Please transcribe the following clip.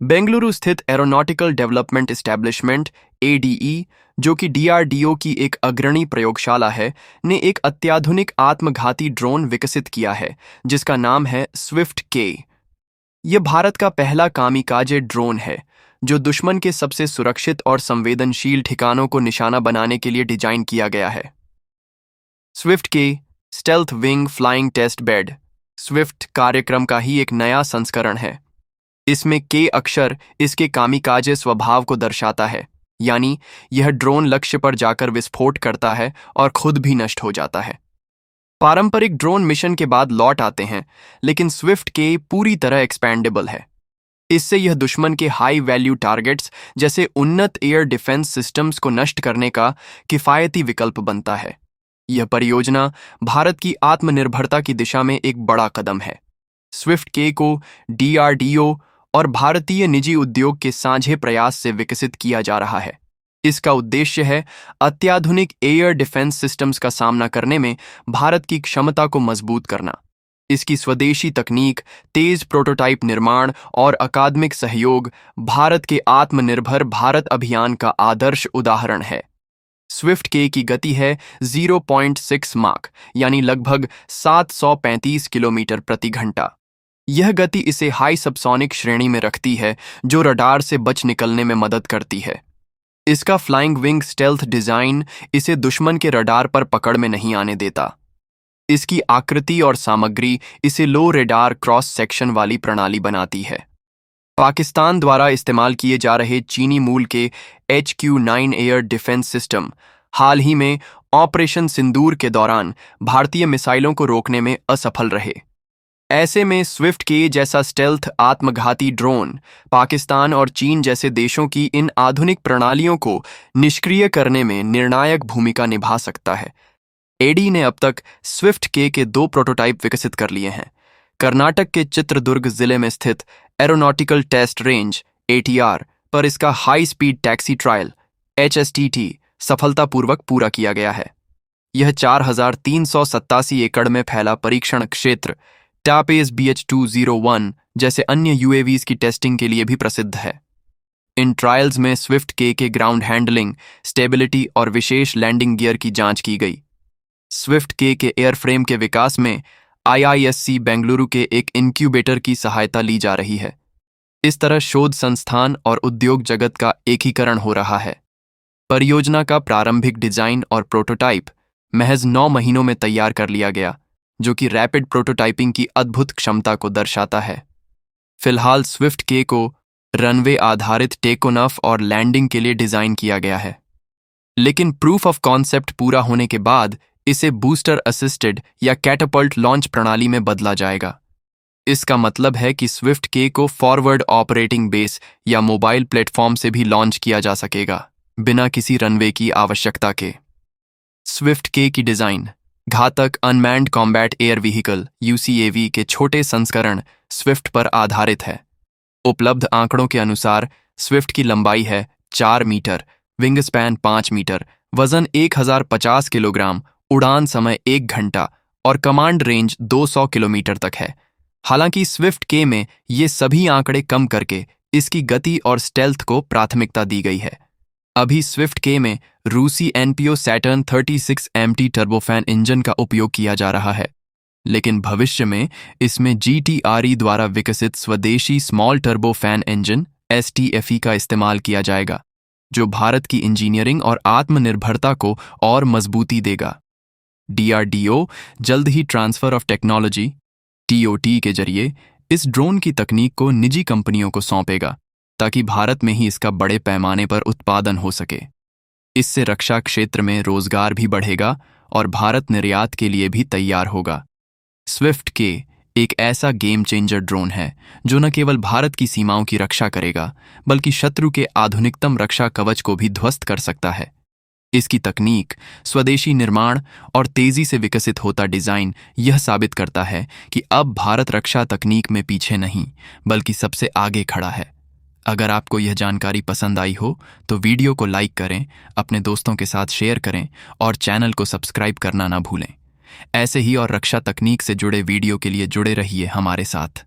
बेंगलुरु स्थित aeronautical development establishment ADE, जो कि डीआरडीओ की एक अग्रणी प्रयोगशाला है, ने एक अत्याधुनिक आत्मघाती ड्रोन विकसित किया है जिसका नाम है स्विफ्ट के। यह भारत का पहला कामिकाजे ड्रोन है जो दुश्मन के सबसे सुरक्षित और संवेदनशील ठिकानों को निशाना बनाने के लिए डिजाइन किया गया है। स्विफ्ट के stealth wing flying test bed Swift कार्यक्रम का ही एक नया संस्करण है। इसमें के अक्षर इसके कामिकाजे स्वभाव को दर्शाता है, यानी यह ड्रोन लक्ष्य पर जाकर विस्फोट करता है और खुद भी नष्ट हो जाता है। पारंपरिक ड्रोन मिशन के बाद लौट आते हैं, लेकिन स्विफ्ट के पूरी तरह एक्सपैंडेबल है। इससे यह दुश्मन के हाई वैल्यू टारगेट्स जैसे उन्नत एयर डिफेंस सिस्टम्स को नष्ट करने का किफायती विकल्प बनता है। यह परियोजना भारत की आत्मनिर्भरता की दिशा में एक बड़ा कदम है। स्विफ्ट के को डीआरडीओ और भारतीय निजी उद्योग के साझे प्रयास से विकसित किया जा रहा है। इसका उद्देश्य है अत्याधुनिक एयर डिफेंस सिस्टम्स का सामना करने में भारत की क्षमता को मजबूत करना। इसकी स्वदेशी तकनीक, तेज प्रोटोटाइप निर्माण और अकादमिक सहयोग भारत के आत्मनिर्भर भारत अभियान का आदर्श उदाहरण है। स्विफ्ट के की गति है 0.6 माक, यानी लगभग 735 किलोमीटर प्रति घंटा। यह गति इसे हाई सबसोनिक श्रेणी में रखती है, जो रडार से बच निकलने में मदद करती है। इसका फ्लाइंग विंग स्टेल्थ डिजाइन इसे दुश्मन के रडार पर पकड़ में नहीं आने देता। इसकी आकृति और सामग्री इसे लो रेडार क्रॉस सेक्शन वाली प्रणाली बनाती है। पाकिस्तान द्वारा इस्तेमाल किए जा रहे चीनी मूल के HQ-9 एयर डिफेंस सिस्टम हाल ही में ऑपरेशन सिंदूर के दौरान भारतीय मिसाइलों को रोकने में असफल रहे। ऐसे में स्विफ्ट के जैसा स्टेल्थ आत्मघाती ड्रोन पाकिस्तान और चीन जैसे देशों की इन आधुनिक प्रणालियों को निष्क्रिय करने में निर्णायक भूमिका निभा सकता है। एडी ने अब तक स्विफ्ट के 2 प्रोटोटाइप विकसित कर लिए हैं। कर्नाटक के चित्रदुर्ग जिले में स्थित एरोनॉटिकल टेस्ट रेंज ATR पर इसका high speed taxi trial HSTT सफलतापूर्वक पूरा किया गया है। यह 4387 एकड़ में फैला परीक्षण क्षेत्र टापेज BH-201 जैसे अन्य UAVs की टेस्टिंग के लिए भी प्रसिद्ध है। इन ट्रायल्स में स्विफ्ट के ग्राउंड हैंडलिंग, स्टेबिलिटी और विशेष लैंडिंग गियर की जांच की गई। स्विफ्ट के एयरफ्रेम के विकास में IISc बेंगलुरु के एक इनक्यूबेटर की सहायता ली जा रही है। इस तरह शोध संस्थान और उद्योग जगत का एकीकरण हो रहा है। परियोजना का प्रारंभिक डिजाइन और प्रोटोटाइप महज 9 महीनों में तैयार कर लिया गया, जो कि रैपिड प्रोटोटाइपिंग की अद्भुत क्षमता को दर्शाता है। फिलहाल स्विफ्ट के को रनवे आधारित टेकोनफ और लैंडिंग के लिए डिजाइन किया गया है, लेकिन प्रूफ ऑफ कॉन्सेप्ट पूरा होने के बाद इसे बूस्टर असिस्टेड या कैटापल्ट लॉन्च प्रणाली में बदला जाएगा। इसका मतलब है कि स्विफ्ट के को फॉरवर्ड ऑपरेटिंग बेस या मोबाइल प्लेटफॉर्म से भी लॉन्च किया जा सकेगा, बिना किसी रनवे की आवश्यकता के। स्विफ्ट के की डिजाइन घातक unmanned combat air vehicle UCAV के छोटे संस्करण स्विफ्ट पर आधारित है। उपलब्ध आंकड़ों के अनुसार स्विफ्ट की लंबाई है 4 मीटर, विंग स्पैन 5 मीटर, वजन 1050 किलोग्राम, उड़ान समय 1 घंटा और कमांड रेंज 200 किलोमीटर तक है। हालांकि स्विफ्ट के में ये सभी आंकड़े कम करके इसकी गति और स्टेल्थ को प्राथमिकता दी गई है। अभी स्विफ्ट के में रूसी NPO Saturn 36 MT turbofan engine का उपयोग किया जा रहा है, लेकिन भविष्य में इसमें GTRE द्वारा विकसित स्वदेशी स्मॉल टर्बोफैन इंजन STFE का इस्तेमाल किया जाएगा, जो भारत की इंजीनियरिंग और आत्मनिर्भरता को और मजबूती देगा। DRDO जल्द ही ट्रांसफर ऑफ टेक्नोलॉजी TOT के जरिए इस ड्रोन की तकनीक को निजी कंपनियों को सौंपेगा, ताकि भारत में ही इसका बड़े पैमाने पर उत्पादन हो सके। इससे रक्षा क्षेत्र में रोजगार भी बढ़ेगा और भारत निर्यात के लिए भी तैयार होगा। स्विफ्ट के एक ऐसा गेम चेंजर ड्रोन है जो न केवल भारत की सीमाओं की रक्षा करेगा, बल्कि शत्रु के आधुनिकतम रक्षा कवच को भी ध्वस्त कर सकता है। इसकी तकनीक, स्वदेशी निर्माण और तेजी से विकसित होता डिजाइन यह साबित करता है कि अब भारत रक्षा तकनीक में पीछे नहीं, बल्कि सबसे आगे खड़ा है। अगर आपको यह जानकारी पसंद आई हो तो वीडियो को लाइक करें, अपने दोस्तों के साथ शेयर करें और चैनल को सब्सक्राइब करना ना भूलें। ऐसे ही और रक्षा तकनीक से जुड़े वीडियो के लिए जुड़े रहिए हमारे साथ।